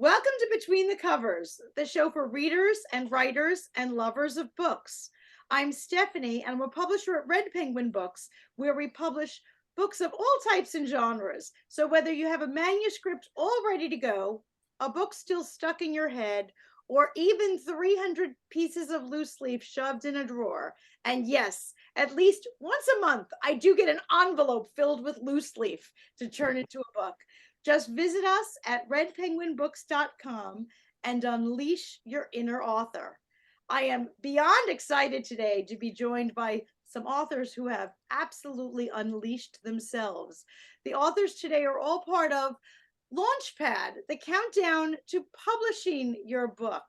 Welcome to Between the Covers, the show for readers and writers and lovers of books. I'm Stephanie, and I'm a publisher at Red Penguin Books, where we publish books of all types and genres. So whether you have a manuscript all ready to go, a book still stuck in your head, or even 300 pieces of loose leaf shoved in a drawer, and yes, at least once a month, I do get an envelope filled with loose leaf to turn into a book. Just visit us at redpenguinbooks.com and unleash your inner author. I am beyond excited today to be joined by some authors who have absolutely unleashed themselves. The authors today are all part of LaunchPad, the countdown to publishing your book.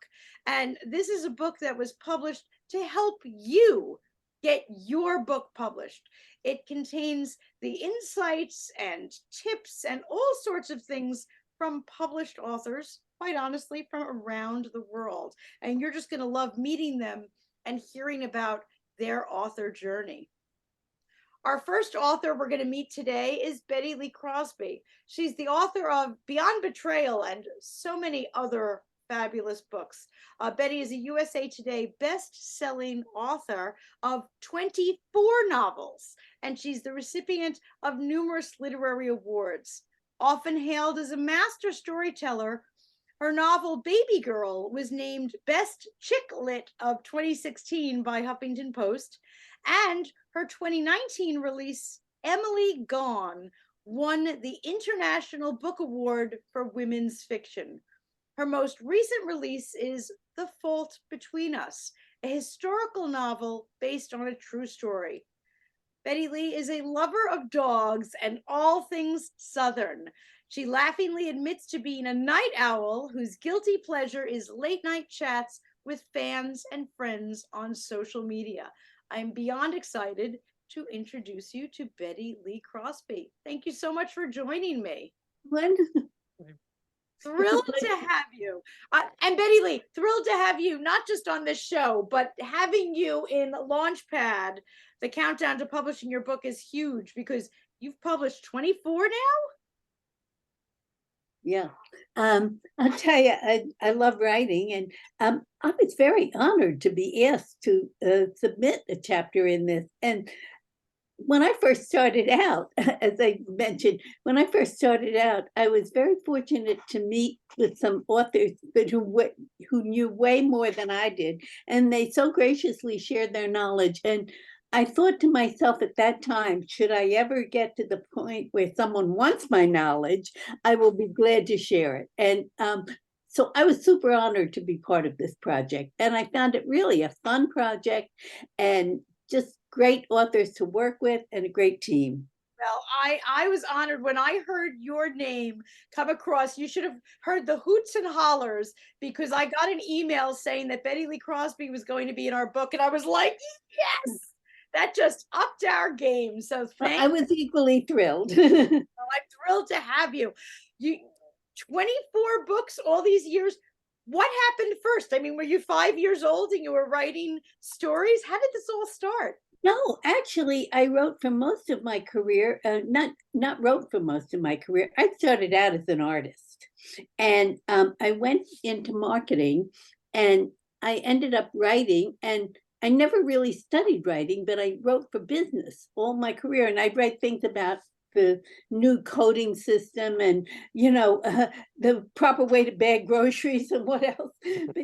And this is a book that was published to help you get your book published. It contains the insights and tips and all sorts of things from published authors, quite honestly, from around the world. And you're just going to love meeting them and hearing about their author journey. Our first author we're going to meet today is Bette Lee Crosby. She's the author of Beyond Betrayal and so many other fabulous books. Bette is a USA Today best-selling author of 24 novels, and she's the recipient of numerous literary awards. Often hailed as a master storyteller, her novel Baby Girl was named Best Chick Lit of 2016 by Huffington Post, and her 2019 release, Emily Gone, won the International Book Award for Women's Fiction. Her most recent release is The Fault Between Us, a historical novel based on a true story. Bette Lee is a lover of dogs and all things Southern. She laughingly admits to being a night owl whose guilty pleasure is late night chats with fans and friends on social media. I'm beyond excited to introduce you to Bette Lee Crosby. Thank you so much for joining me. Thrilled to have you. And Bette Lee, thrilled to have you, not just on this show, but having you in LaunchPad. The countdown to publishing your book is huge because you've published 24 now? Yeah. I'll tell you, I love writing, and I was very honored to be asked to submit a chapter in this. And when I first started out, as I mentioned, when I first started out, I was very fortunate to meet with some authors who knew way more than I did, and they so graciously shared their knowledge. And I thought to myself at that time, should I ever get to the point where someone wants my knowledge, I will be glad to share it. And so I was super honored to be part of this project. And I found it really a fun project and just great authors to work with and a great team. Well, I was honored when I heard your name come across. You should have heard the hoots and hollers because I got an email saying that Bette Lee Crosby was going to be in our book. And I was like, yes, that just upped our game. So I was equally thrilled. I'm thrilled to have you. 24 books all these years. What happened first? I mean, were you 5 years old and you were writing stories? How did this all start? No, actually, I wrote for most of my career. Not wrote for most of my career. I started out as an artist, and I went into marketing, and I ended up writing. And I never really studied writing, but I wrote for business all my career, and I'd write things about the new coding system and the proper way to bag groceries and what else, but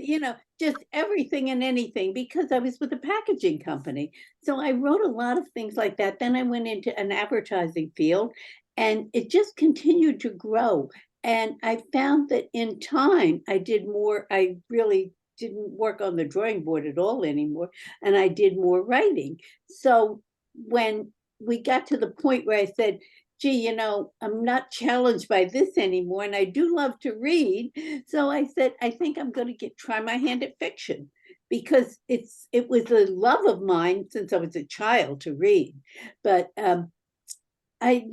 just everything and anything, because I was with a packaging company. So I wrote a lot of things like that. Then I went into an advertising field, and it just continued to grow. And I found that in time I did more. I really didn't work on the drawing board at all anymore, and I did more writing. So when we got to the point where I said, gee, I'm not challenged by this anymore, and I do love to read. So I said, I think I'm going to try my hand at fiction, because it was a love of mine since I was a child to read. But and the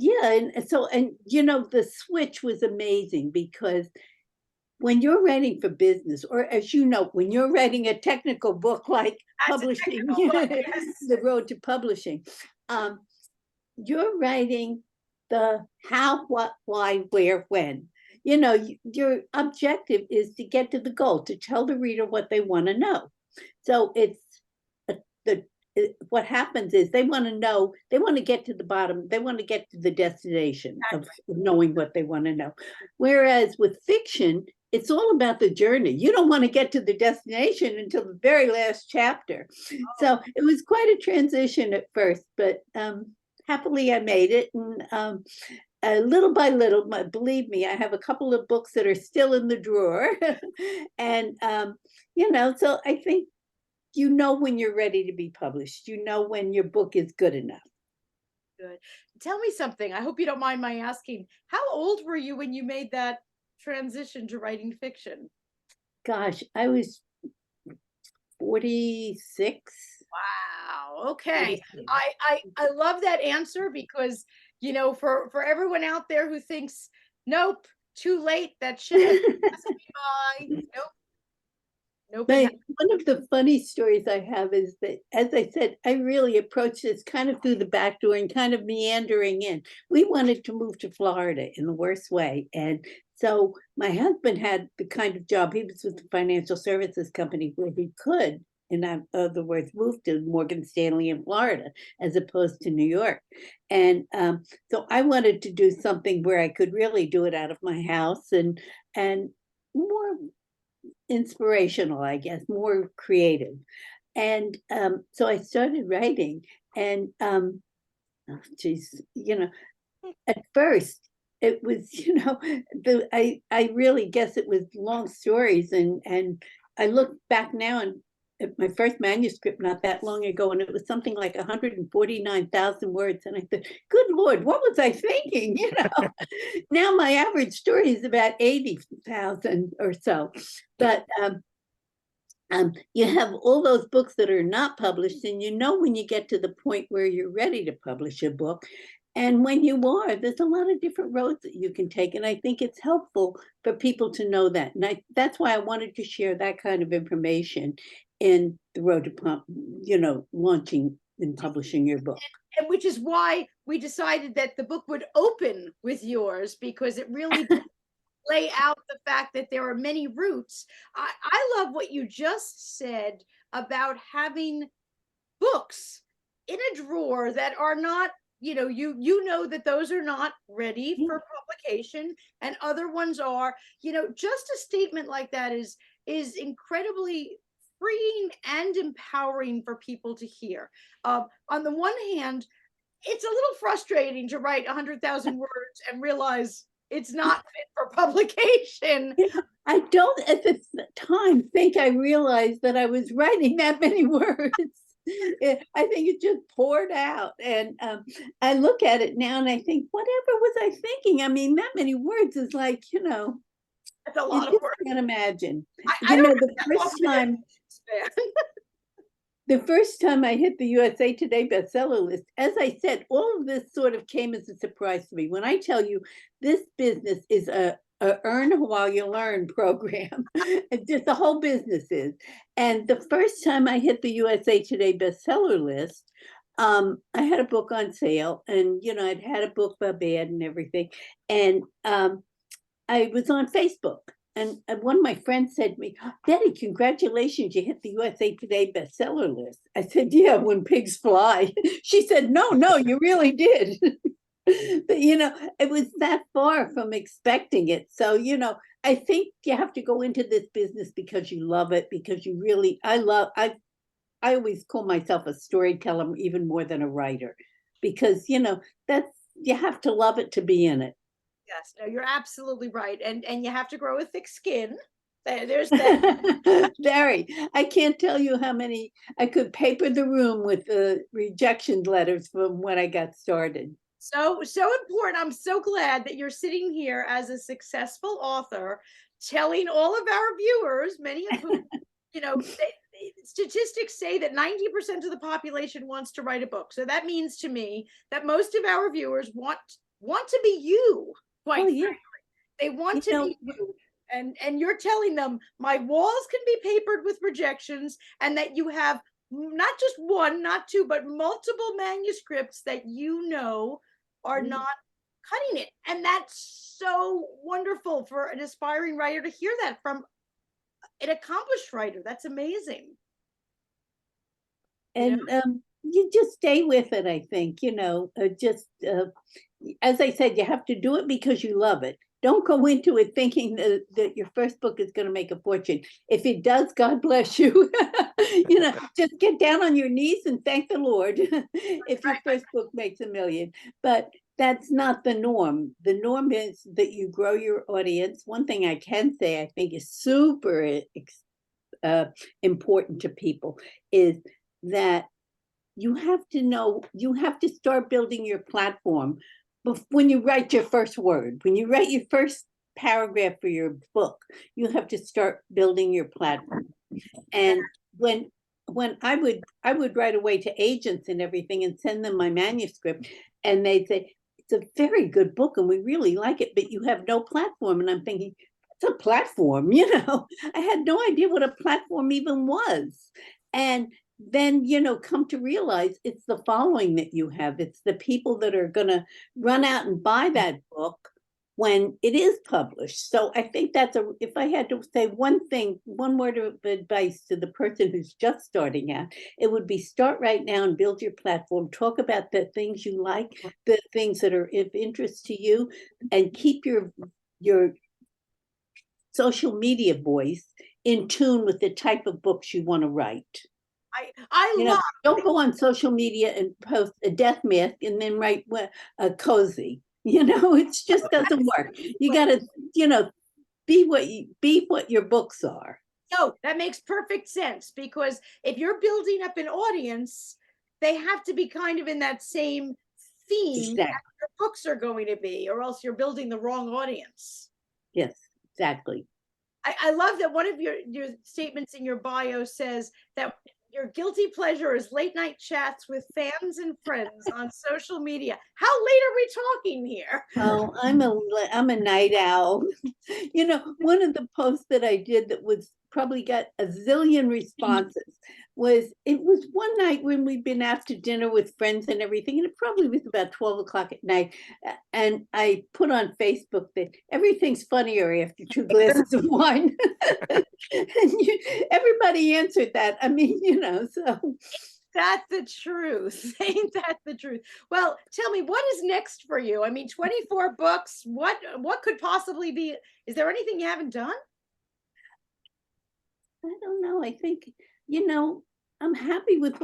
switch was amazing, because when you're writing for business, or as you know, when you're writing a technical book like publishing, book, yes. The road to publishing, you're writing the how, what, why, where, when. your objective is to get to the goal, to tell the reader what they want to know. So what happens is they want to know, they want to get to the bottom, they want to get to the destination of knowing what they want to know. Whereas with fiction, it's all about the journey. You don't want to get to the destination until the very last chapter. So it was quite a transition at first, but happily I made it. And little by little, believe me, I have a couple of books that are still in the drawer. And, so I think when you're ready to be published, when your book is good enough. Good. Tell me something. I hope you don't mind my asking. How old were you when you made that transition to writing fiction? Gosh, I was 46. Wow. Okay. I love that answer because, for everyone out there who thinks, nope, too late, that shit has passed me by. Nope. But one of the funny stories I have is that, as I said, I really approached this kind of through the back door and kind of meandering in. We wanted to move to Florida in the worst way. And so my husband had the kind of job, he was with the financial services company where he could, in other words, move to Morgan Stanley in Florida as opposed to New York. And so I wanted to do something where I could really do it out of my house and more inspirational, I guess, more creative. And so I started writing, and at first it was, I really guess it was long stories, and I look back now and at my first manuscript not that long ago, and it was something like 149,000 words. And I thought, good Lord, what was I thinking? Now my average story is about 80,000 or so. But you have all those books that are not published, and when you get to the point where you're ready to publish a book. And when you are, there's a lot of different roads that you can take. And I think it's helpful for people to know that. And that's why I wanted to share that kind of information in the road to, launching and publishing your book. And which is why we decided that the book would open with yours, because it really lay out the fact that there are many routes. I love what you just said about having books in a drawer that are not, you know that those are not ready for publication, and other ones are. Just a statement like that is incredibly freeing and empowering for people to hear. On the one hand, it's a little frustrating to write 100,000 words and realize it's not fit for publication. I don't at the time think I realized that I was writing that many words. I think it just poured out. And I look at it now and I think, whatever was I thinking? I mean, that many words is like, that's a lot of words. I can't imagine. The first time I hit the USA Today bestseller list, as I said, all of this sort of came as a surprise to me. When I tell you this business is a earn while you learn program, it's just the whole business is. And the first time I hit the USA Today bestseller list, I had a book on sale, and I'd had a book by Bette and everything, and I was on Facebook. And one of my friends said to me, Betty, congratulations, you hit the USA Today bestseller list. I said, yeah, when pigs fly. She said, no, you really did. But, it was that far from expecting it. So, I think you have to go into this business because you love it, because you really, I always call myself a storyteller even more than a writer, because, you have to love it to be in it. Yes, no, you're absolutely right. And you have to grow a thick skin. There's that. Very. I can't tell you how many I could paper the room with the rejection letters from when I got started. So important. I'm so glad that you're sitting here as a successful author, telling all of our viewers, many of whom, statistics say that 90% of the population wants to write a book. So that means to me that most of our viewers want to be you. Quite frankly, they want to be you. And you're telling them my walls can be papered with rejections, and that you have not just one, not two, but multiple manuscripts that are not cutting it. And that's so wonderful for an aspiring writer to hear that from an accomplished writer. That's amazing. And you just stay with it, I think, as I said, you have to do it because you love it. Don't go into it thinking that your first book is going to make a fortune. If it does, God bless you. Just get down on your knees and thank the Lord if your first book makes $1 million. But that's not the norm. The norm is that you grow your audience. One thing I can say I think is super important to people is that you have to start building your platform when you write your first word, when you write your first paragraph for your book, you have to start building your platform. And when I would write away to agents and everything and send them my manuscript, and they'd say, it's a very good book and we really like it, but you have no platform. And I'm thinking, what's a platform? I had no idea what a platform even was. And then, come to realize it's the following that you have. It's the people that are going to run out and buy that book when it is published. So I think if I had to say one word of advice to the person who's just starting out, it would be start right now and build your platform. Talk about the things you like, the things that are of interest to you, and keep your social media voice in tune with the type of books you want to write. Don't go on social media and post a death mask and then write a cozy. It just doesn't work. You got to, be what your books are. No, that makes perfect sense, because if you're building up an audience, they have to be kind of in that same theme that your books are going to be, or else you're building the wrong audience. Yes, exactly. I love that one of your statements in your bio says that your guilty pleasure is late night chats with fans and friends on social media. How late are we talking here? Oh, I'm a night owl. One of the posts that I did that was probably got a zillion responses it was one night when we'd been out to dinner with friends and everything, and it probably was about 12 o'clock at night. And I put on Facebook that everything's funnier after 2 glasses of wine. And everybody answered that. I mean, so. That's the truth. Ain't that the truth? Well, tell me, what is next for you? I mean, 24 books. What could possibly be? Is there anything you haven't done? I don't know. I think, I'm happy with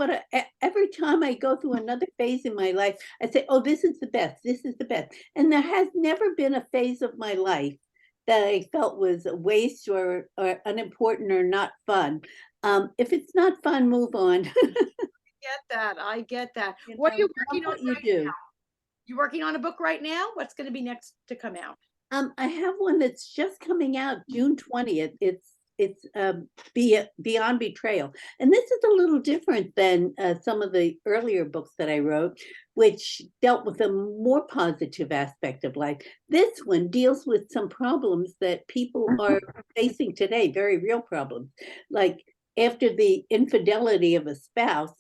every time I go through another phase in my life, I say, oh, this is the best. This is the best. And there has never been a phase of my life that I felt was a waste or unimportant or not fun. If it's not fun, move on. I get that. What are you working on right now? You working on a book right now? What's going to be next to come out? I have one that's just coming out June 20th. It's Beyond Betrayal. And this is a little different than some of the earlier books that I wrote, which dealt with a more positive aspect of life. This one deals with some problems that people are facing today, very real problems. Like after the infidelity of a spouse,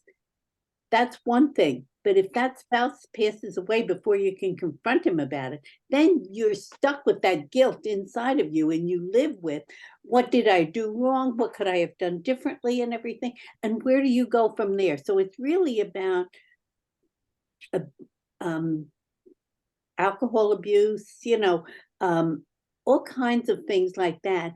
that's one thing. But if that spouse passes away before you can confront him about it, then you're stuck with that guilt inside of you, and you live with, what did I do wrong? What could I have done differently and everything? And where do you go from there? So it's really about alcohol abuse, all kinds of things like that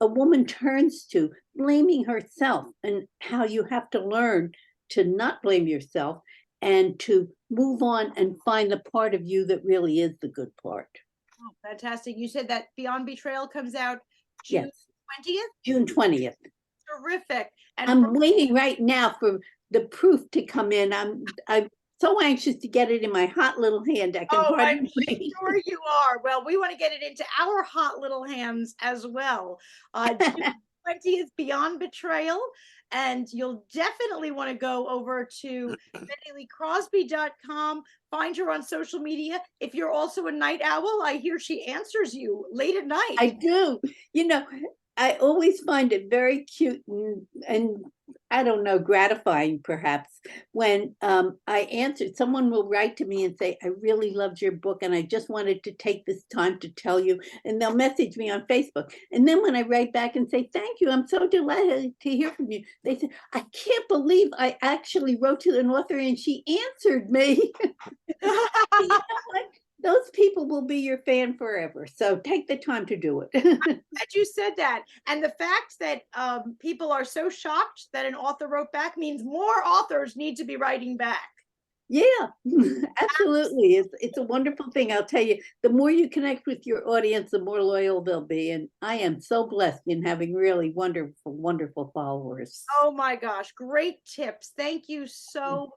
a woman turns to, blaming herself, and how you have to learn to not blame yourself and to move on and find the part of you that really is the good part. Oh, fantastic. You said that Beyond Betrayal comes out June 20th? June 20th. Terrific. And I'm waiting right now for the proof to come in. I'm so anxious to get it in my hot little hand. I'm sure you are. Well, we want to get it into our hot little hands as well. June 20th, Beyond Betrayal. And you'll definitely want to go over to BetteLeeCrosby.com, find her on social media. If you're also a night owl, I hear she answers you late at night. I do. I always find it very cute, and I don't know, gratifying perhaps when I answered. Someone will write to me and say, I really loved your book and I just wanted to take this time to tell you. And they'll message me on Facebook. And then when I write back and say, thank you, I'm so delighted to hear from you, they say, I can't believe I actually wrote to an author and she answered me. You know what? Those people will be your fan forever. So take the time to do it. That you said that. And the fact that people are so shocked that an author wrote back means more authors need to be writing back. Yeah, absolutely. It's a wonderful thing. I'll tell you, the more you connect with your audience, the more loyal they'll be. And I am so blessed in having really wonderful, wonderful followers. Oh my gosh, great tips. Thank you so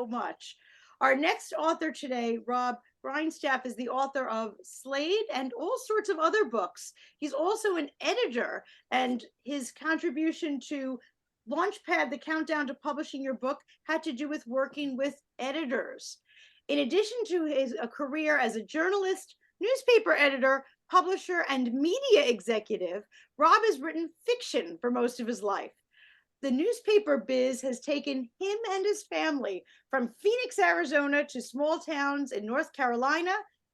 much. Our next author today, Robb Grindstaff, is the author of Slade and all sorts of other books. He's also an editor, and his contribution to LaunchPad, the countdown to publishing your book, had to do with working with editors. In addition to a career as a journalist, newspaper editor, publisher, and media executive, Robb has written fiction for most of his life. The newspaper biz has taken him and his family from Phoenix, Arizona to small towns in North Carolina,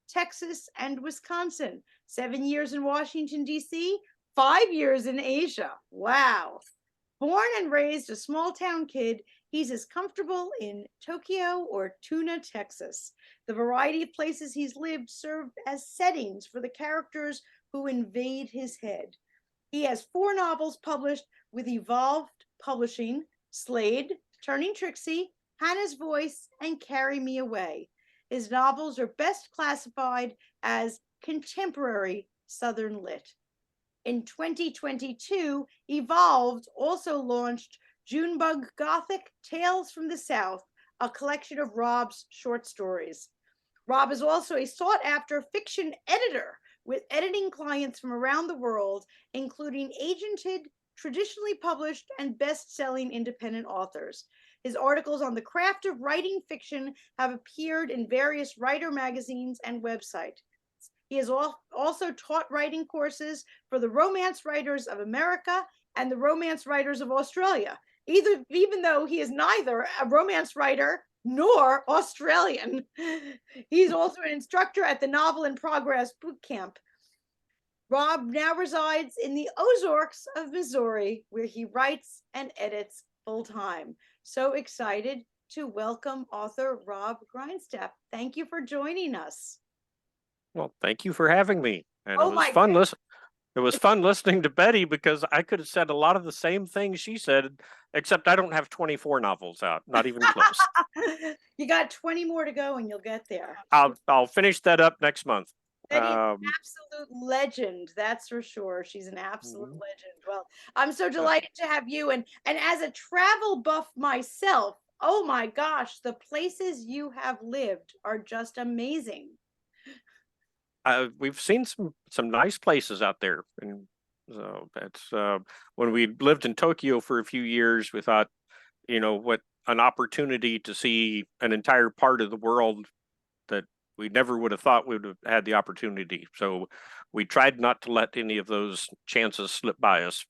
Texas, and Wisconsin. 7 years in Washington, D.C., 5 years in Asia. Wow. Born and raised a small town kid, he's as comfortable in Tokyo or Tuna, Texas. The variety of places he's lived serve as settings for the characters who invade his head. He has 4 novels published with Evolved Publishing: Slade, Turning Trixie, Hannah's Voice, and Carry Me Away. His novels are best classified as contemporary Southern lit. In 2022, Evolved also launched Junebug Gothic: Tales from the South, a collection of Robb's short stories. Robb is also a sought-after fiction editor with editing clients from around the world, including agented, traditionally published, and best-selling independent authors. His articles on the craft of writing fiction have appeared in various writer magazines and websites. He has also taught writing courses for the Romance Writers of America and the Romance Writers of Australia, even though he is neither a romance writer nor Australian. He's also an instructor at the Novel in Progress Boot Camp. Robb now resides in the Ozarks of Missouri, where he writes and edits full-time. So excited to welcome author Robb Grindstaff. Thank you for joining us. Well, thank you for having me. And Oh it was my fun it was fun listening to Betty because I could have said a lot of the same things she said, except I don't have 24 novels out, not even close. You got 20 more to go and you'll get there. I'll finish that up next month. Betty's an absolute legend, that's for sure. She's an absolute legend. Well, I'm so delighted to have you. And as a travel buff myself, oh my gosh, the places you have lived are just amazing. We've seen some nice places out there, and so that's when we lived in Tokyo for a few years, we thought, what an opportunity to see an entire part of the world that we never would have thought we would have had the opportunity. So we tried not to let any of those chances slip by us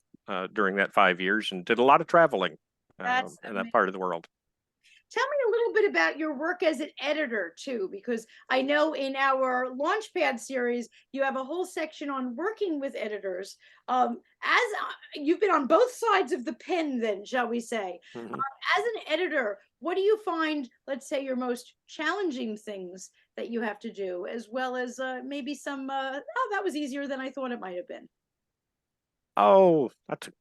during that 5 years, and did a lot of traveling in that part of the world. Tell me a little bit about your work as an editor too, because I know in our LaunchPad series, you have a whole section on working with editors. As you've been on both sides of the pen then, shall we say, as an editor, what do you find, let's say, your most challenging things that you have to do, as well as maybe some, oh, that was easier than I thought it might have been? Oh,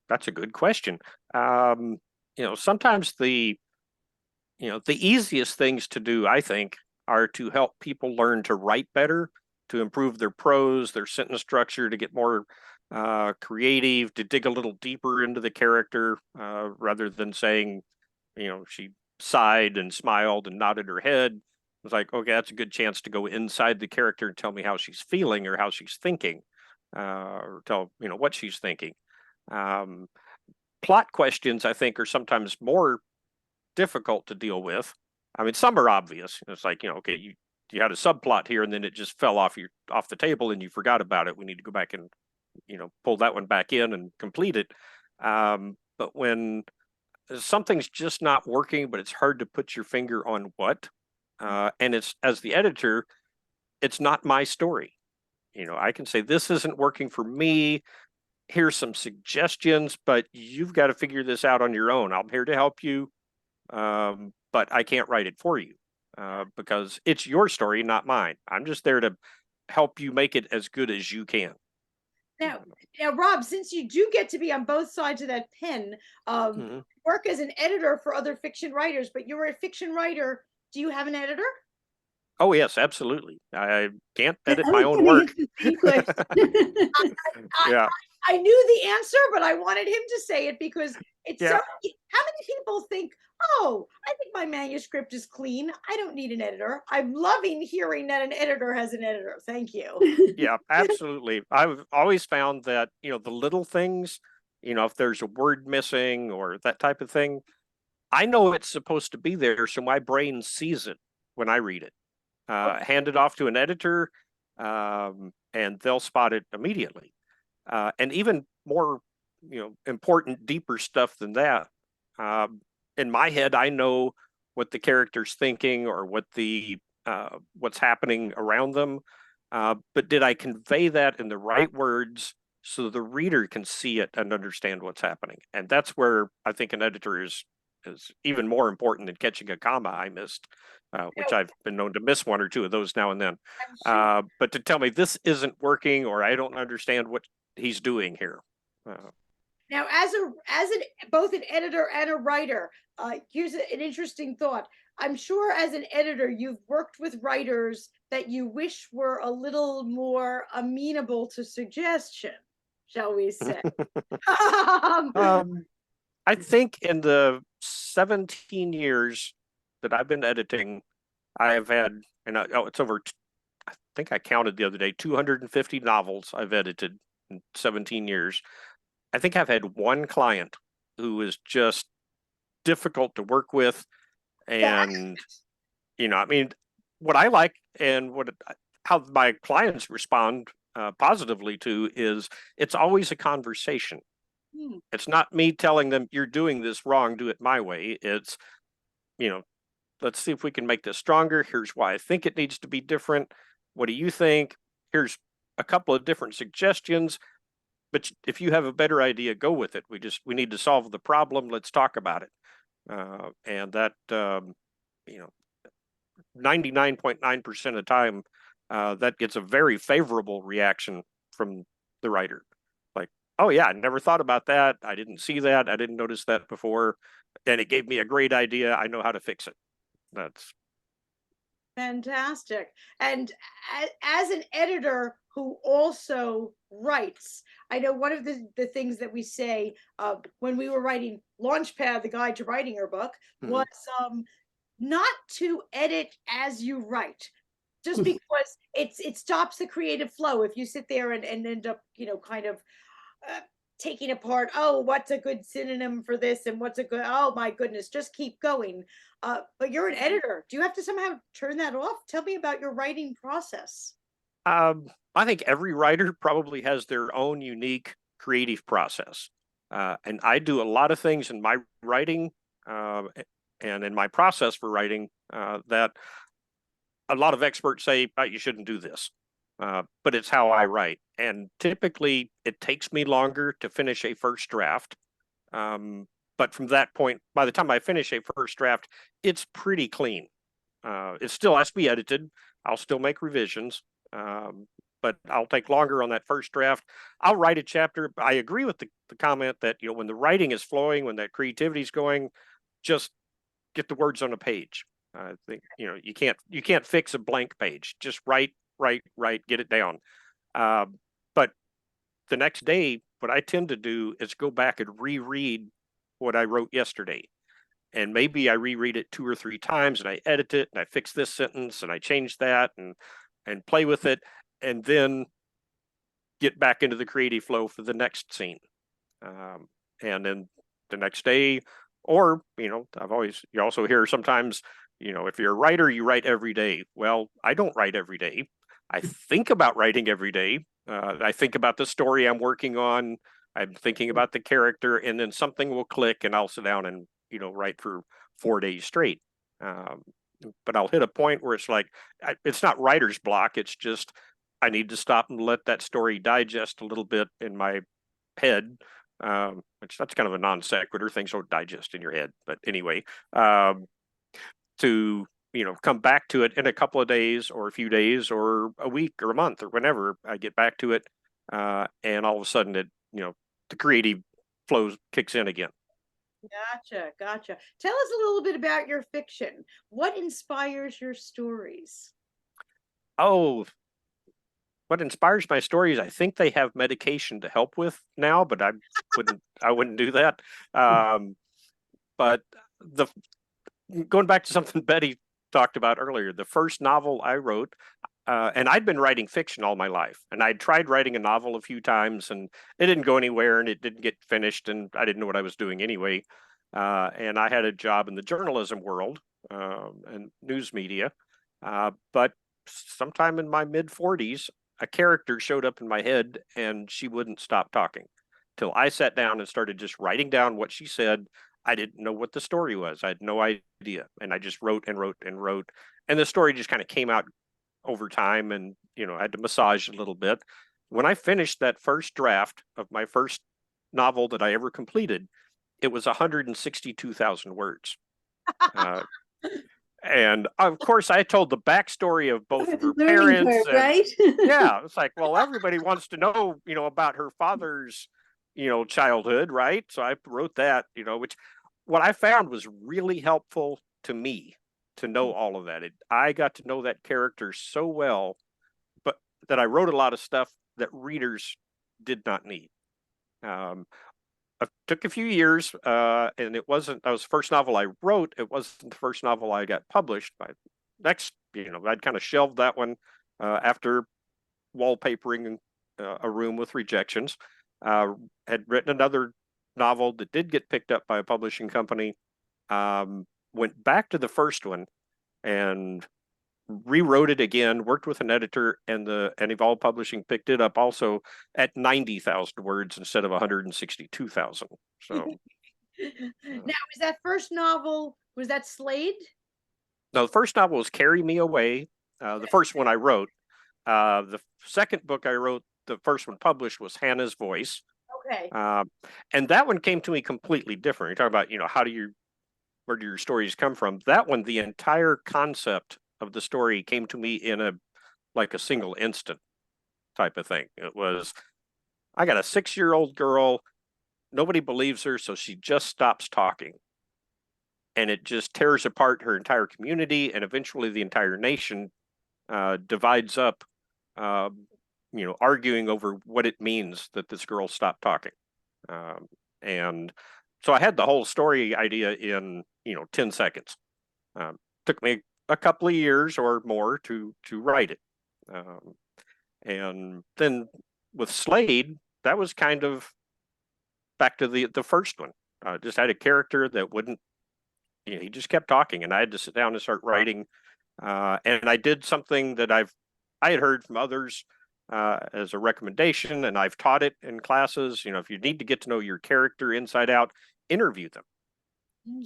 that's a good question. Sometimes the easiest things to do, I think, are to help people learn to write better, to improve their prose, their sentence structure, to get more creative, to dig a little deeper into the character, rather than saying, she sighed and smiled and nodded her head. It's like, okay, that's a good chance to go inside the character and tell me how she's feeling or how she's thinking, or tell, what she's thinking. Plot questions, I think, are sometimes more difficult to deal with. I mean, some are obvious. It's like, okay, you had a subplot here and then it just fell off the table and you forgot about it. We need to go back and, pull that one back in and complete it. But when something's just not working, but it's hard to put your finger on what. And it's, as the editor, it's not my story. I can say this isn't working for me. Here's some suggestions, but you've got to figure this out on your own. I'm here to help you, but I can't write it for you because it's your story, not mine. I'm just there to help you make it as good as you can. Now, Robb, since you do get to be on both sides of that pen, work as an editor for other fiction writers, but you're a fiction writer. Do you have an editor? Oh, yes, absolutely. I can't edit I my was own gonna work. hit the same question. Yeah. I knew the answer, but I wanted him to say it because it's Yeah. so. How many people think, oh, I think my manuscript is clean. I don't need an editor. I'm loving hearing that an editor has an editor. Thank you. Yeah, absolutely. I've always found that, the little things, if there's a word missing or that type of thing, I know it's supposed to be there, so my brain sees it when I read it. Hand it off to an editor, and they'll spot it immediately. And even more, important, deeper stuff than that. In my head, I know what the character's thinking or what's happening around them. But did I convey that in the right words so the reader can see it and understand what's happening? And that's where I think an editor is even more important than catching a comma I missed, which I've been known to miss one or two of those now and then. Sure. But to tell me this isn't working or I don't understand what he's doing here. Now, as both an editor and a writer, here's an interesting thought. I'm sure as an editor, you've worked with writers that you wish were a little more amenable to suggestion, shall we say? I think in the 17 years that I've been editing, I've had, it's over, I think I counted the other day, 250 novels I've edited in 17 years. I think I've had one client who is just difficult to work with. And, what I like and how my clients respond positively to is it's always a conversation. It's not me telling them you're doing this wrong, do it my way. It's, let's see if we can make this stronger. Here's why I think it needs to be different. What do you think? Here's a couple of different suggestions. But if you have a better idea, go with it. We need to solve the problem. Let's talk about it. And that, 99.9% of the time, that gets a very favorable reaction from the writer. Like, oh yeah, I never thought about that. I didn't see that. I didn't notice that before. And it gave me a great idea. I know how to fix it. That's fantastic. And as an editor who also writes, I know one of the things that we say when we were writing LaunchPad, the guide to writing your book, was not to edit as you write, just because it stops the creative flow if you sit there and end up kind of taking apart, oh, what's a good synonym for this and what's a good, oh my goodness, just keep going. But you're an editor. Do you have to somehow turn that off? Tell me about your writing process. I think every writer probably has their own unique creative process. And I do a lot of things in my writing and in my process for writing that a lot of experts say, oh, you shouldn't do this. But it's how I write. And typically it takes me longer to finish a first draft. But from that point, by the time I finish a first draft, it's pretty clean. It still has to be edited. I'll still make revisions. But I'll take longer on that first draft. I'll write a chapter. I agree with the comment that, when the writing is flowing, when that creativity is going, just get the words on a page. I think, you can't fix a blank page. Just write, get it down. But the next day, what I tend to do is go back and reread what I wrote yesterday. And maybe I reread it 2 or 3 times and I edit it and I fix this sentence and I change that and play with it, and then get back into the creative flow for the next scene. And then the next day, or, you also hear sometimes, if you're a writer, you write every day. Well, I don't write every day. I think about writing every day. I think about the story I'm working on. I'm thinking about the character, and then something will click and I'll sit down write for 4 days straight. But I'll hit a point where it's like, it's not writer's block. It's just, I need to stop and let that story digest a little bit in my head. Which that's kind of a non sequitur. Things don't digest in your head. But anyway, to come back to it in a couple of days or a few days or a week or a month or whenever I get back to it, and all of a sudden the creative flow kicks in again. Gotcha. Tell us a little bit about your fiction. What inspires your stories? Oh, what inspires my stories? I think they have medication to help with now, but I wouldn't do that. But going back to something Betty talked about earlier, the first novel I wrote, and I'd been writing fiction all my life, and I'd tried writing a novel a few times, and it didn't go anywhere, and it didn't get finished, and I didn't know what I was doing anyway. And I had a job in the journalism world and news media, but sometime in my mid-40s, a character showed up in my head, and she wouldn't stop talking till I sat down and started just writing down what she said. I didn't know what the story was. I had no idea. And I just wrote and wrote and wrote. And the story just kind of came out over time, and, I had to massage a little bit. When I finished that first draft of my first novel that I ever completed, it was 162,000 words. And of course, I told the backstory of both of her parents. Curve, right? Yeah, it's like, well, everybody wants to know, about her father's, childhood, right? So I wrote that, which what I found was really helpful to me to know all of that. I got to know that character so well, but that I wrote a lot of stuff that readers did not need. It took a few years, and it wasn't, that was the first novel I wrote. It wasn't the first novel I got published. By next, I'd kind of shelved that one after wallpapering a room with rejections. Had written another novel that did get picked up by a publishing company. Went back to the first one and rewrote it again, worked with an editor, and Evolve Publishing picked it up also at 90,000 words instead of 162,000. So now, is that first novel, was that Slade? no, the first novel was Carry Me Away, the first one I wrote. The second book I wrote, the first one published, was Hannah's Voice. Okay. And that one came to me completely different. You're talking about, where do your stories come from? That one, the entire concept of the story came to me in a single instant type of thing. It was, I got a 6-year-old girl, nobody believes her, so she just stops talking. And it just tears apart her entire community, and eventually the entire nation divides up, arguing over what it means that this girl stopped talking. And so I had the whole story idea in 10 seconds. Took me a couple of years or more to write it. And then with Slade, that was kind of back to the first one. Just had a character that wouldn't, he just kept talking, and I had to sit down and start writing. And I did something that I had heard from others as a recommendation, and I've taught it in classes. If you need to get to know your character inside out, interview them.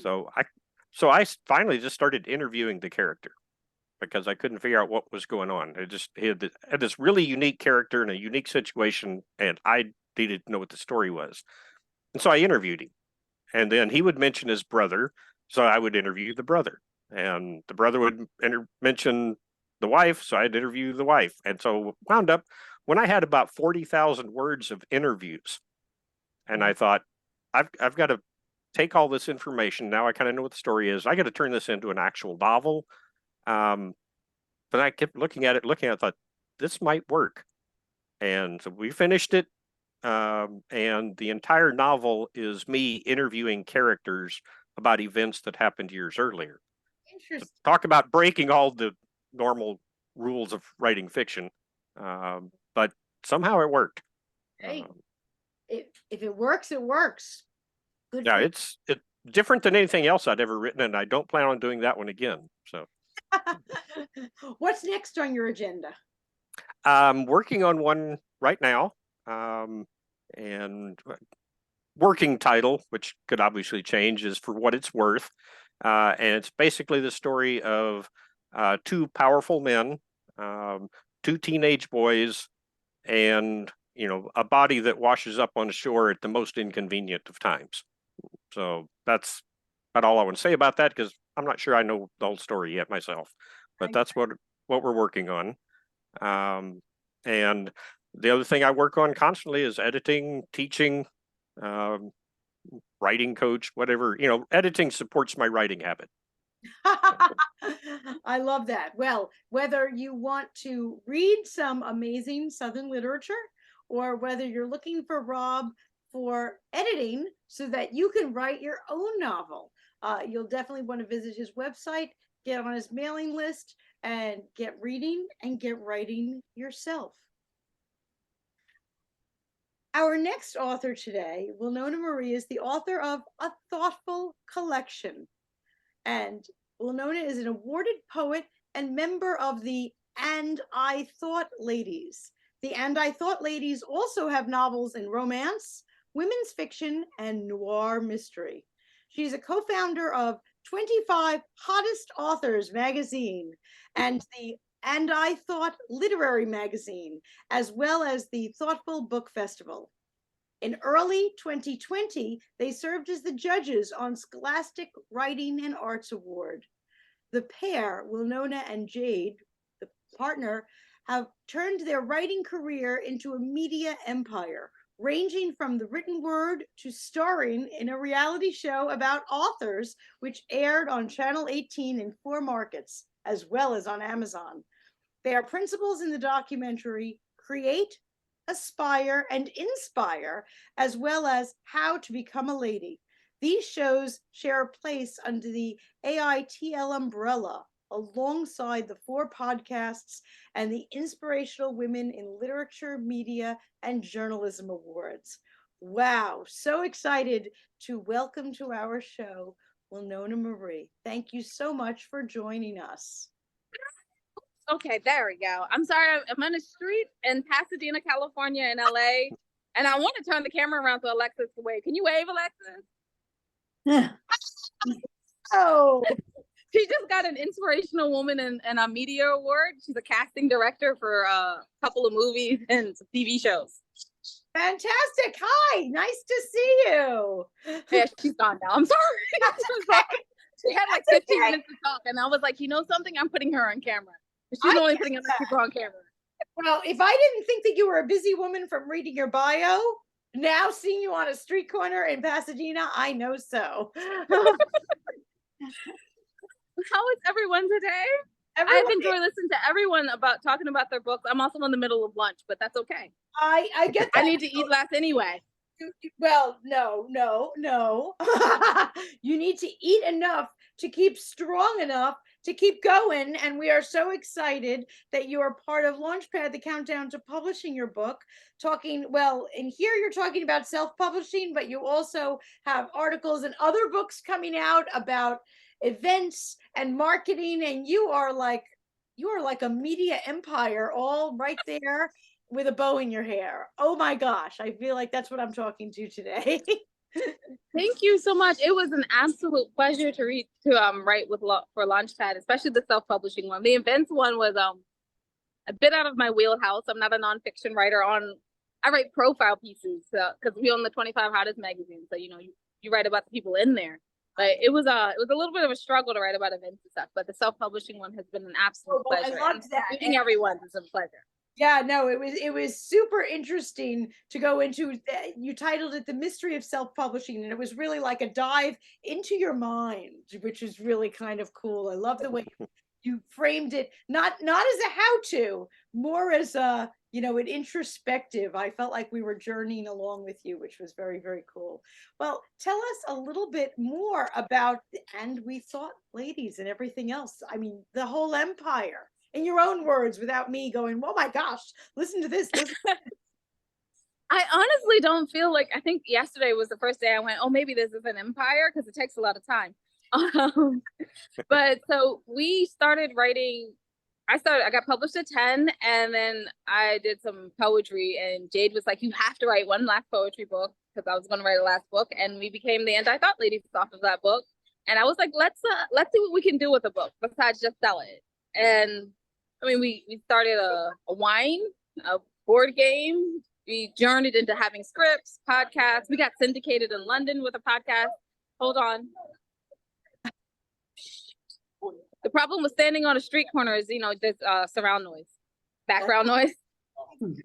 So I finally just started interviewing the character because I couldn't figure out what was going on. He had this really unique character in a unique situation, and I needed to know what the story was. And so I interviewed him, and then he would mention his brother, so I would interview the brother, and the brother would mention the wife, so I'd interview the wife. And so wound up when I had about 40,000 words of interviews, and I thought, I've got to take all this information. Now I kind of know what the story is. I got to turn this into an actual novel. But I kept looking at it, I thought, this might work. And so we finished it. And the entire novel is me interviewing characters about events that happened years earlier. Interesting. So talk about breaking all the normal rules of writing fiction. But somehow it worked. Hey, if it works, it works. Good. Yeah, it's different than anything else I'd ever written, and I don't plan on doing that one again. So what's next on your agenda? I'm working on one right now. And working title, which could obviously change, is For What It's Worth. And it's basically the story of two powerful men, two teenage boys, and a body that washes up on shore at the most inconvenient of times. So that's about all I want to say about that, because I'm not sure I know the whole story yet myself, but that's what we're working on. And the other thing I work on constantly is editing, teaching, writing coach, whatever. Editing supports my writing habit. I love that. Well, whether you want to read some amazing Southern literature, or whether you're looking for Robb for editing so that you can write your own novel, you'll definitely want to visit his website, get on his mailing list, and get reading and get writing yourself. Our next author today, Wilnona Marie, is the author of A Thoughtful Collection. And Wilnona is an awarded poet and member of the And I Thought Ladies. The And I Thought Ladies also have novels in romance, women's fiction, and noir mystery. She's a co-founder of 25 Hottest Authors magazine and the And I Thought Literary magazine, as well as the Thoughtful Book Festival. In early 2020, they served as the judges on Scholastic Writing and Arts Award. The pair, Wilnona and Jade, the partner, have turned their writing career into a media empire, ranging from the written word to starring in a reality show about authors, which aired on Channel 18 in 4 markets, as well as on Amazon. They are principals in the documentary Create, Aspire, and Inspire, as well as How to Become a Lady. These shows share a place under the AITL umbrella, alongside the 4 podcasts and the Inspirational Women in Literature, Media, and Journalism Awards. Wow, so excited to welcome to our show Wilnona Marie. Thank you so much for joining us. Okay, there we go. I'm sorry, I'm on the street in Pasadena, California, in LA, and I want to turn the camera around so Alexis can wave. Can you wave, Alexis? Oh, she just got an Inspirational Woman and a Media Award. She's a casting director for a couple of movies and some TV shows. fantastic. Hi, nice to see you. Yeah, she's gone now. I'm sorry. She had like 15 minutes to talk, and I was like, you know something? I'm putting her on camera. She's only putting other people on camera. Well, if I didn't think that you were a busy woman from reading your bio, now seeing you on a street corner in Pasadena, I know so. How is everyone today? I've enjoyed listening to everyone about talking about their books. I'm also in the middle of lunch, but that's okay. I get that. I need to eat less anyway. Well, no. You need to eat enough to keep strong enough to keep going. And we are so excited that you are part of LaunchPad, the countdown to publishing your book. In here you're talking about self-publishing, but you also have articles and other books coming out about events and marketing. And you are like a media empire, all right there with a bow in your hair. Oh my gosh, I feel like that's what I'm talking to today. Thank you so much. It was an absolute pleasure to write for LaunchPad, especially the self-publishing one. The events one was a bit out of my wheelhouse. I'm not a nonfiction writer. I write profile pieces because we own the 25 Hottest magazine, so you write about the people in there. But it was a little bit of a struggle to write about events and stuff. But the self-publishing one has been an absolute pleasure. I loved that. Meeting everyone is a pleasure. Yeah, no, it was super interesting to go into. You titled it "The Mystery of Self-Publishing," and it was really like a dive into your mind, which is really kind of cool. I love the way you framed it, not as a how-to, more as an introspective. I felt like we were journeying along with you, which was very, very cool. Well, tell us a little bit more about And We Thought Ladies and everything else. I mean, the whole empire. In your own words, without me going, oh my gosh, listen to this. I honestly don't feel like, I think yesterday was the first day I went, oh, maybe this is an empire, because it takes a lot of time. But so we started writing I got published at 10, and then I did some poetry, and Jade was like, you have to write one last poetry book, because I was going to write a last book, and we became the Anti-Thought Ladies off of that book. And I was like, let's see what we can do with a book besides just sell it. And I mean, we started a wine, a board game. We journeyed into having scripts, podcasts. We got syndicated in London with a podcast. Hold on. The problem with standing on a street corner is, there's surround noise, background noise. Totally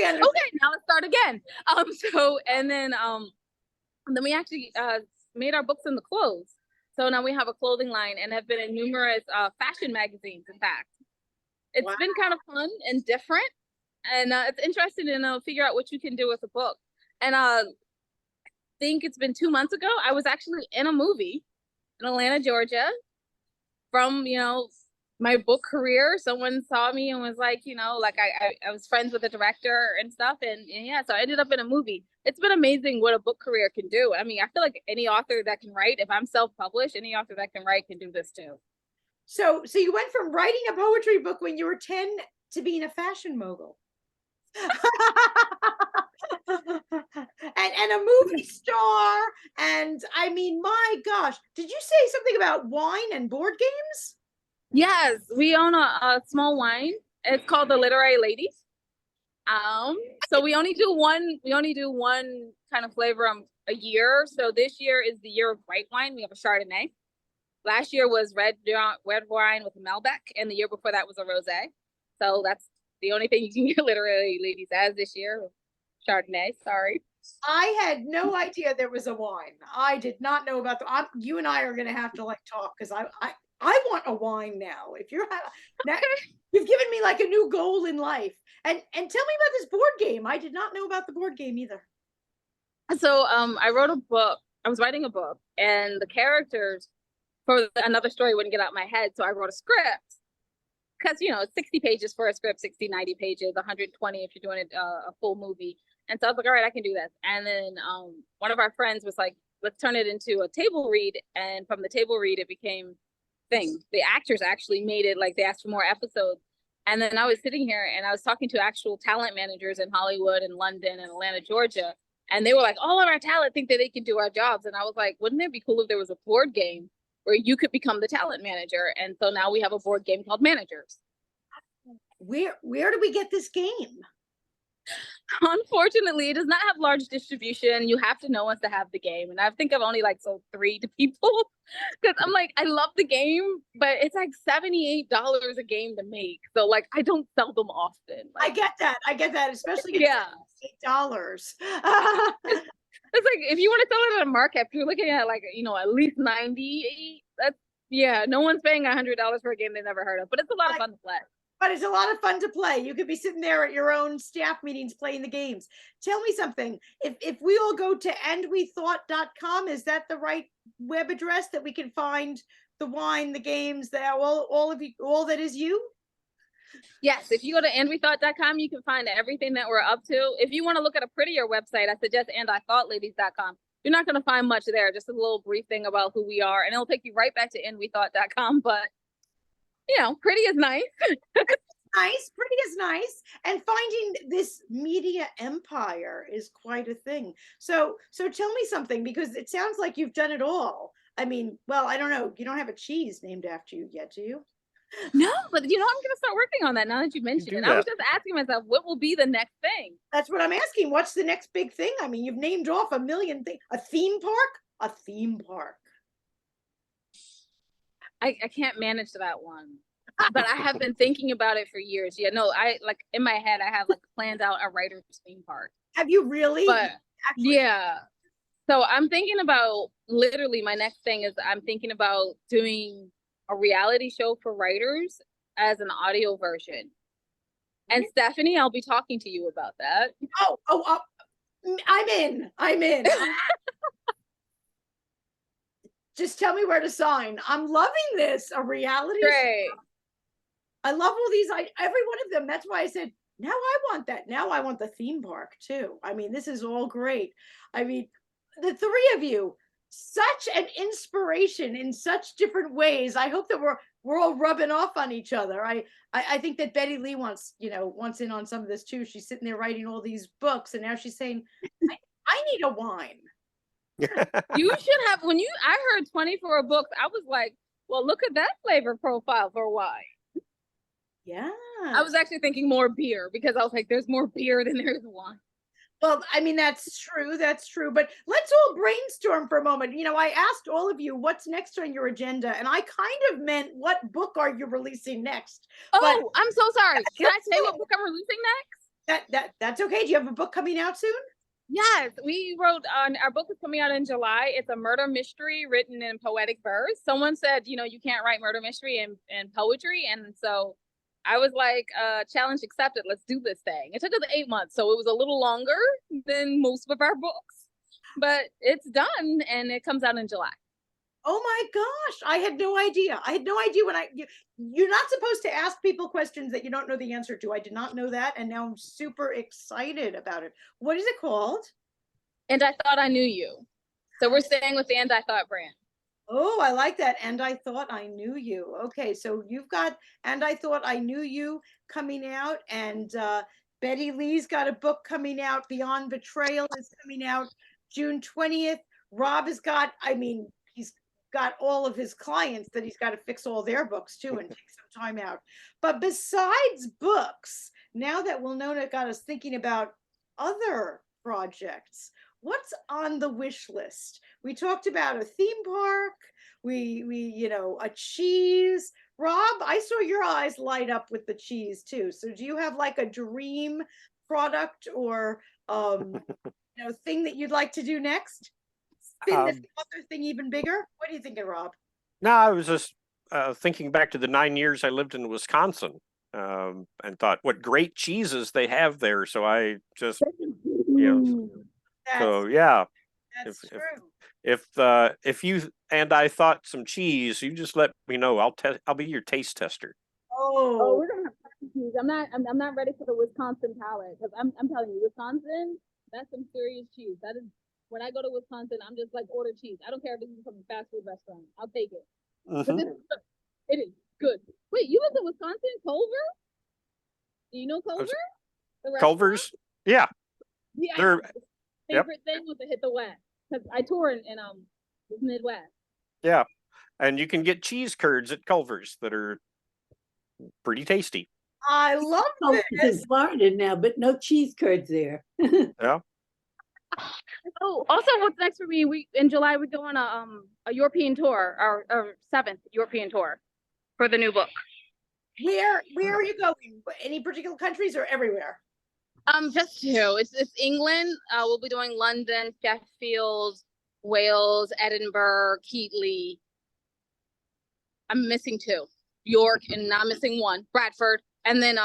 understand. Okay, now let's start again. And then we actually made our books in the clothes. So now we have a clothing line and have been in numerous fashion magazines, in fact. It's been kind of fun and different. And it's interesting to figure out what you can do with a book. And I think it's been 2 months ago, I was actually in a movie in Atlanta, Georgia, from, my book career. Someone saw me and was like, I was friends with the director and stuff. And yeah, so I ended up in a movie. It's been amazing what a book career can do. I mean, I feel like any author that can write, if I'm self-published, any author that can write can do this too. So you went from writing a poetry book when you were 10 to being a fashion mogul. and a movie star, and I mean, my gosh, did you say something about wine and board games? Yes, we own a small wine. It's called the Literary Ladies. So we only do one kind of flavor a year. So this year is the year of white wine. We have a Chardonnay. Last year was red wine with a Malbec, and the year before that was a rosé. So that's the only thing you can get Literary Ladies as this year. Chardonnay, sorry. I had no idea there was a wine. I did not know about you and I are going to have to talk, because I want a wine now. If you're you've given me like a new goal in life. And tell me about this board game. I did not know about the board game either. So I wrote a book. I was writing a book, and the characters for another story wouldn't get out of my head. So I wrote a script, because, 60 pages for a script, 60, 90 pages, 120 if you're doing a full movie. And so I was like, all right, I can do this. And then one of our friends was like, let's turn it into a table read. And from the table read, it became thing. The actors actually made it, like they asked for more episodes. And then I was sitting here and I was talking to actual talent managers in Hollywood and London and Atlanta, Georgia. And they were like, all of our talent think that they can do our jobs. And I was like, wouldn't it be cool if there was a board game where you could become the talent manager? And so now we have a board game called Managers. Where do we get this game? Unfortunately, it does not have large distribution. You have to know us to have the game. And I think I've only sold 3 to people, because I'm like, I love the game, but it's like $78 a game to make. So I don't sell them often. I get that, especially $8. It's like, if you want to sell it at a markup, you're looking at at least 98. No one's paying $100 for a game they never heard of, but it's a lot of fun to play. But it's a lot of fun to play. You could be sitting there at your own staff meetings playing the games. Tell me something. If we all go to andwethought.com, is that the right web address that we can find the wine, the games, all that is you? Yes, if you go to andwethought.com, you can find everything that we're up to. If you want to look at a prettier website, I suggest andithoughladies.com. You're not going to find much there, just a little brief thing about who we are, and it'll take you right back to andwethought.com. But pretty is nice. Pretty is nice. And finding this media empire is quite a thing. So tell me something, because it sounds like you've done it all. I mean, well, I don't know. You don't have a cheese named after you yet, do you? No, but I'm going to start working on that now that you mentioned it. I was just asking myself, what will be the next thing? That's what I'm asking. What's the next big thing? I mean, you've named off a million things. A theme park? A theme park. I can't manage that one, but I have been thinking about it for years. I in my head, I have planned out a writer's theme park. Have you really? But yeah. So I'm thinking about, literally my next thing is I'm thinking about doing a reality show for writers as an audio version. And Stephanie, I'll be talking to you about that. Oh, I'm in. Just tell me where to sign. I'm loving this. A reality show. I love all these, every one of them. That's why I said, now I want that. Now I want the theme park too. I mean, this is all great. I mean, the 3 of you, such an inspiration in such different ways. I hope that we're all rubbing off on each other. I think that Betty Lee wants in on some of this too. She's sitting there writing all these books, and now she's saying, I need a wine. You should have, I heard 24 books, I was like, well, look at that flavor profile for wine. Yeah. I was actually thinking more beer, because I was like, there's more beer than there is wine. Well, I mean, that's true. That's true. But let's all brainstorm for a moment. I asked all of you what's next on your agenda, and I kind of meant what book are you releasing next? Oh, but I'm so sorry. Can I say what book I'm releasing next? That's okay. Do you have a book coming out soon? Yes, we wrote on our book is coming out in July. It's a murder mystery written in poetic verse. Someone said, you can't write murder mystery in poetry. And so I was like, challenge accepted. Let's do this thing. It took us 8 months, so it was a little longer than most of our books, but it's done and it comes out in July. Oh my gosh, I had no idea. I had no idea you're not supposed to ask people questions that you don't know the answer to. I did not know that, and now I'm super excited about it. What is it called? And I Thought I Knew You. So we're staying with the And I Thought brand. Oh, I like that. And I Thought I Knew You. Okay, so you've got And I Thought I Knew You coming out, and Betty Lee's got a book coming out. Beyond Betrayal is coming out June 20th. Robb has got, he's got all of his clients that he's got to fix all their books too and take some time out. But besides books, now that Wilnona got us thinking about other projects, what's on the wish list? We talked about a theme park, we a cheese. Robb, I saw your eyes light up with the cheese too. So do you have like a dream product or thing that you'd like to do next? Spin this other thing even bigger? What are you thinking, Robb? No, I was just thinking back to the 9 years I lived in Wisconsin, and thought what great cheeses they have there. So I just, so yeah. That's true. If you and I thought some cheese, you just let me know. I'll be your taste tester. Oh, we're gonna have cheese. I'm not ready for the Wisconsin palate, because I'm telling you, Wisconsin, that's some serious cheese. That is, when I go to Wisconsin, I'm just like, order cheese. I don't care if this is from a fast food restaurant. I'll take it. But this is good. It is good. Wait, you live in Wisconsin, Culver? Do you know Culver? Culver's? Yeah. Yeah. Favorite thing was to hit the West, because I tour in the Midwest. Yeah, and you can get cheese curds at Culver's that are pretty tasty. I love this. In Florida now, but no cheese curds there. Yeah. Oh, also, what's next for me? In July we go on a European tour, our 7th European tour for the new book. Where are you going? Any particular countries or everywhere? Just 2. It's England. We'll be doing London, Sheffield, Wales, Edinburgh, Keighley. I'm missing 2. York, and not missing 1. Bradford, and then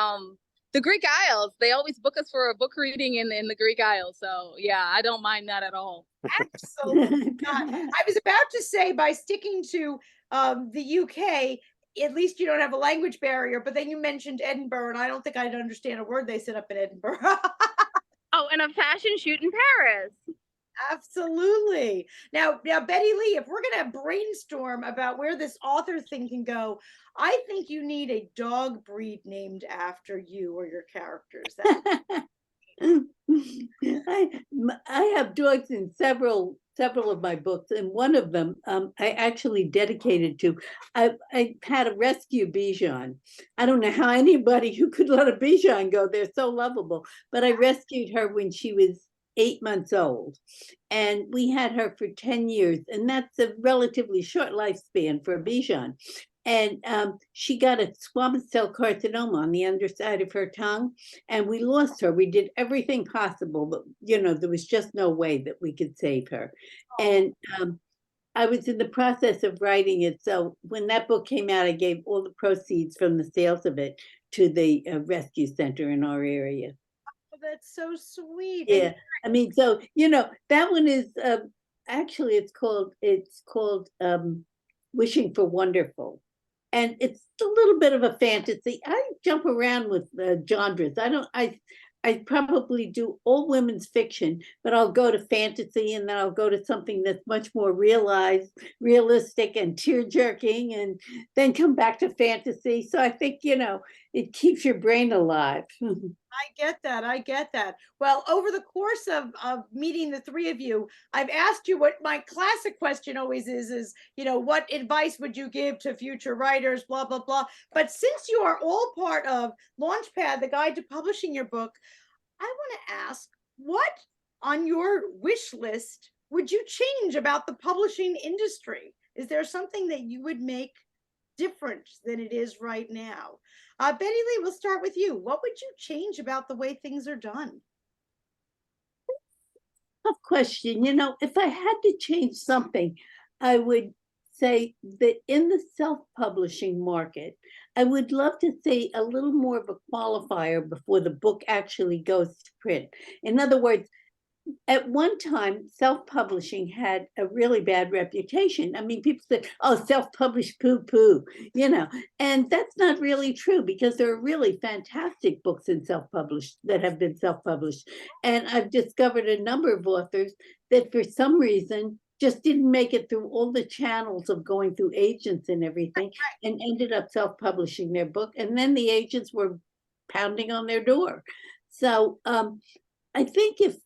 the Greek Isles. They always book us for a book reading in the Greek Isles. So yeah, I don't mind that at all. Absolutely not. I was about to say, by sticking to the UK, at least you don't have a language barrier, but then you mentioned Edinburgh, and I don't think I'd understand a word they said up in Edinburgh. Oh, and a fashion shoot in Paris. Absolutely. Now, Betty Lee, if we're going to brainstorm about where this author thing can go, I think you need a dog breed named after you or your characters. I have dogs in several of my books, and one of them I actually dedicated to. I had a rescue Bichon. I don't know how anybody who could let a Bichon go. They're so lovable. But I rescued her when she was 8 months old, and we had her for 10 years, and that's a relatively short lifespan for a Bichon. And she got a squamous cell carcinoma on the underside of her tongue, and we lost her. We did everything possible, but there was just no way that we could save her. And I was in the process of writing it, so when that book came out, I gave all the proceeds from the sales of it to the rescue center in our area. Oh, that's so sweet. Yeah, I mean, so that one is actually it's called Wishing for Wonderful. And it's a little bit of a fantasy. I jump around with genres. I probably do all women's fiction, but I'll go to fantasy, and then I'll go to something that's much more realistic and tear-jerking, and then come back to fantasy. So I think, it keeps your brain alive. I get that. I get that. Well, over the course of meeting the three of you, I've asked you what my classic question always is, what advice would you give to future writers, blah, blah, blah. But since you are all part of LaunchPad, the guide to publishing your book, I want to ask, what on your wish list would you change about the publishing industry? Is there something that you would make different than it is right now? Betty Lee, we'll start with you. What would you change about the way things are done? Tough question. If I had to change something, I would say that in the self-publishing market, I would love to see a little more of a qualifier before the book actually goes to print. In other words, at one time, self-publishing had a really bad reputation. I mean, people said, oh, self-published poo-poo, and that's not really true, because there are really fantastic books in self-published that have been self-published. And I've discovered a number of authors that for some reason just didn't make it through all the channels of going through agents and everything, and ended up self-publishing their book. And then the agents were pounding on their door. So I think if,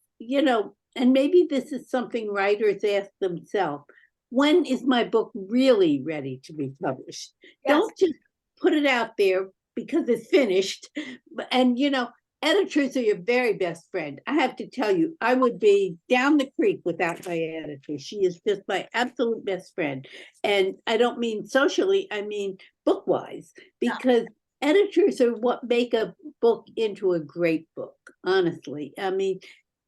and maybe this is something writers ask themselves, when is my book really ready to be published? Yes. Don't just put it out there because it's finished. And, editors are your very best friend. I have to tell you, I would be down the creek without my editor. She is just my absolute best friend. And I don't mean socially, I mean book-wise, because editors are what make a book into a great book, honestly. I mean,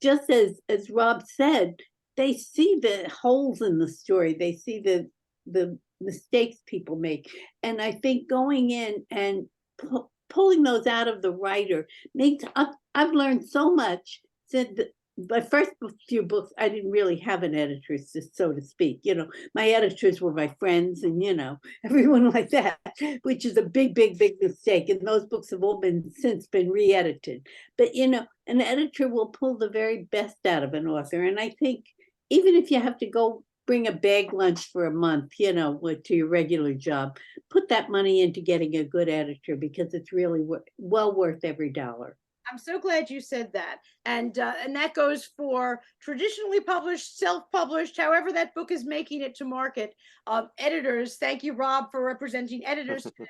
just as Robb said, they see the holes in the story. They see the mistakes people make. And I think going in and pulling those out of the writer makes, I've learned so much. Since my first few books, I didn't really have an editor, so to speak. My editors were my friends and, everyone like that, which is a big, big, big mistake. And those books have all since been re-edited. But, an editor will pull the very best out of an author. And I think even if you have to go bring a bag lunch for a month, to your regular job, put that money into getting a good editor, because it's really well worth every dollar. I'm so glad you said that. And that goes for traditionally published, self-published, however that book is making it to market. Editors, thank you, Robb, for representing editors today,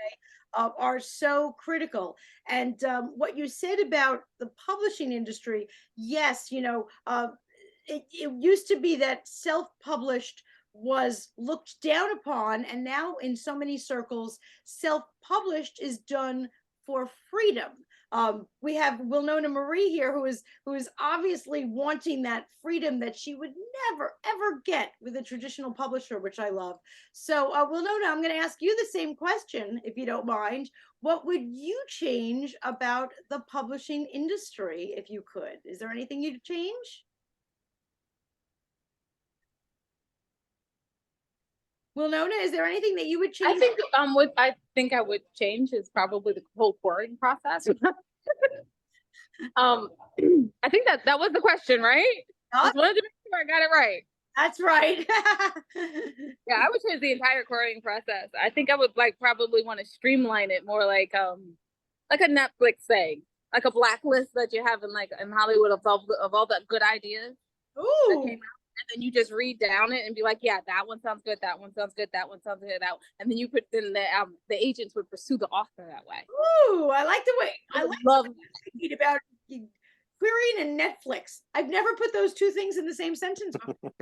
are so critical. And what you said about the publishing industry, yes, it used to be that self-published was looked down upon, and now in so many circles, self-published is done for freedom. We have Wilnona Marie here, who is obviously wanting that freedom that she would never, ever get with a traditional publisher, which I love. So Wilnona, I'm going to ask you the same question, if you don't mind. What would you change about the publishing industry if you could? Is there anything you'd change? Wilnona, is there anything that you would change? I think what I think I would change is probably the whole querying process. I think that was the question, right? Just wanted to make sure I got it right. That's right. Yeah, I would change the entire querying process. I think I would probably want to streamline it more like a Netflix thing, like a blacklist that you have in Hollywood of all the good ideas that came out. And then you just read down it and be like, yeah, that one sounds good, that one sounds good, that one sounds good, and then the agents would pursue the author that way. Ooh, I like the way I love thinking about querying and Netflix. I've never put those two things in the same sentence before.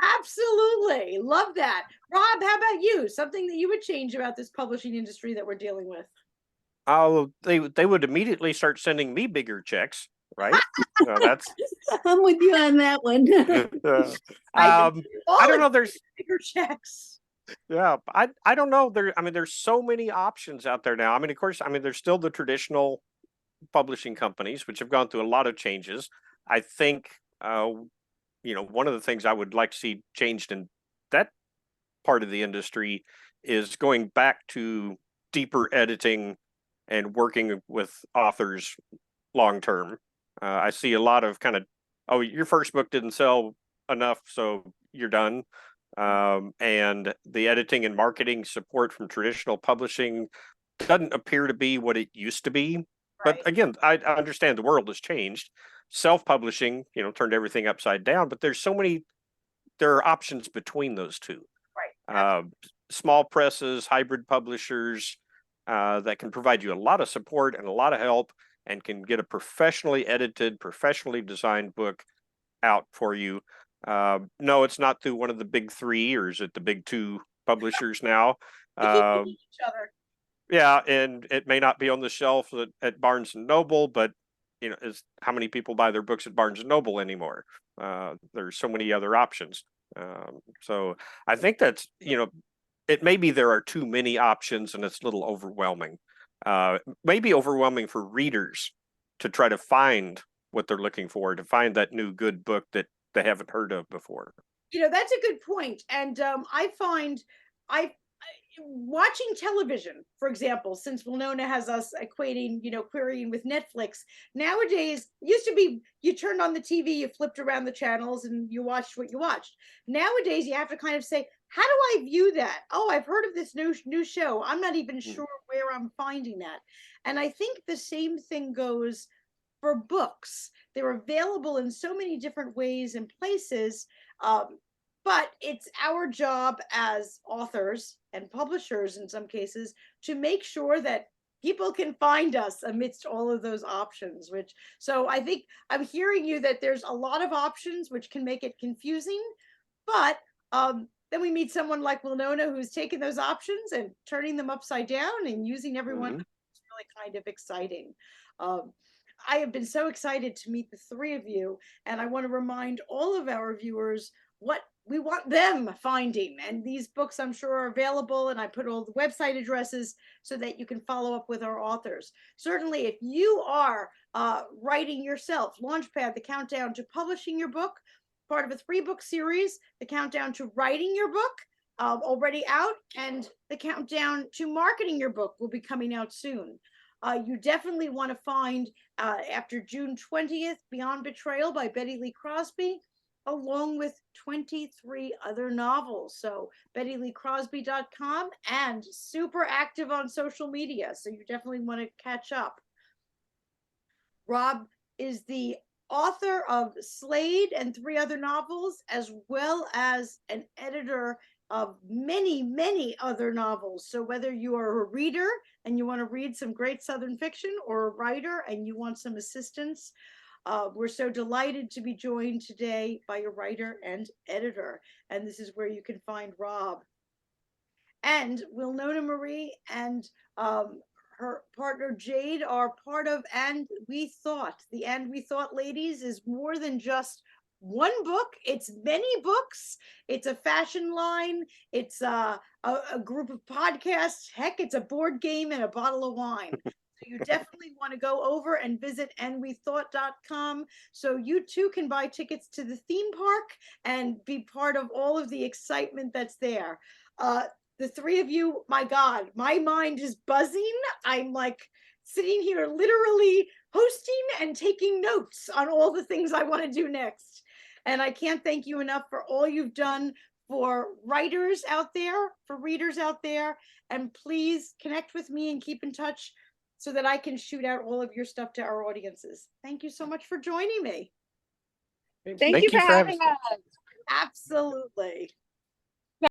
Absolutely, love that. Robb, how about you? Something that you would change about this publishing industry that we're dealing with? Oh, they would immediately start sending me bigger checks. Right. That's. I'm with you on that one. I don't know. There's bigger checks. Yeah, I don't know. There's so many options out there now. Of course, there's still the traditional publishing companies, which have gone through a lot of changes. I think, one of the things I would like to see changed in that part of the industry is going back to deeper editing and working with authors long term. I see a lot of kind of, oh, your first book didn't sell enough, so you're done. And the editing and marketing support from traditional publishing doesn't appear to be what it used to be. But Right. again, I understand the world has changed. Self-publishing, turned everything upside down, but there are options between those two. Right. Small presses, hybrid publishers that can provide you a lot of support and a lot of help and can get a professionally edited, professionally designed book out for you. No, it's not through one of the big three, or is it the big two publishers now? They keep beating each other. Yeah, and it may not be on the shelf at Barnes and Noble, but is how many people buy their books at Barnes and Noble anymore? There's so many other options. So I think that's it may be there are too many options and it's a little overwhelming. Maybe overwhelming for readers to try to find what they're looking for, to find that new good book that they haven't heard of before. That's a good point. And I find watching television, for example, since Wilnona has us equating, querying with Netflix. Nowadays, used to be you turned on the TV, you flipped around the channels, and you watched what you watched. Nowadays, you have to kind of say, how do I view that? Oh, I've heard of this new show. I'm not even sure where I'm finding that. And I think the same thing goes for books. They're available in so many different ways and places. But it's our job as authors and publishers, in some cases, to make sure that people can find us amidst all of those options. So I think I'm hearing you that there's a lot of options, which can make it confusing. But then we meet someone like Wilnona, who's taken those options and turning them upside down and using everyone. It's really kind of exciting. I have been so excited to meet the three of you, and I want to remind all of our viewers what we want them finding. And these books, I'm sure, are available, and I put all the website addresses so that you can follow up with our authors. Certainly, if you are writing yourself, LaunchPad, the countdown to publishing your book, part of a 3-book series, the countdown to writing your book, already out, and the countdown to marketing your book will be coming out soon. You definitely want to find, after June 20th, Beyond Betrayal by Bette Lee Crosby, along with 23 other novels. So BetteLeeCrosby.com, and super active on social media. So you definitely want to catch up. Robb is the author of Slade and 3 other novels, as well as an editor of many, many other novels. So whether you are a reader and you want to read some great Southern fiction, or a writer and you want some assistance, we're so delighted to be joined today by a writer and editor. And this is where you can find Robb. And Wilnona Marie and her partner Jade are part of And We Thought. The And We Thought ladies is more than just one book. It's many books. It's a fashion line. It's a group of podcasts. Heck, it's a board game and a bottle of wine. So you definitely want to go over and visit andwethought.com so you too can buy tickets to the theme park and be part of all of the excitement that's there. The 3 of you, my God, my mind is buzzing. I'm like sitting here literally hosting and taking notes on all the things I want to do next. And I can't thank you enough for all you've done for writers out there, for readers out there. And please connect with me and keep in touch so that I can shoot out all of your stuff to our audiences. Thank you so much for joining me. Thank you for having us. Absolutely.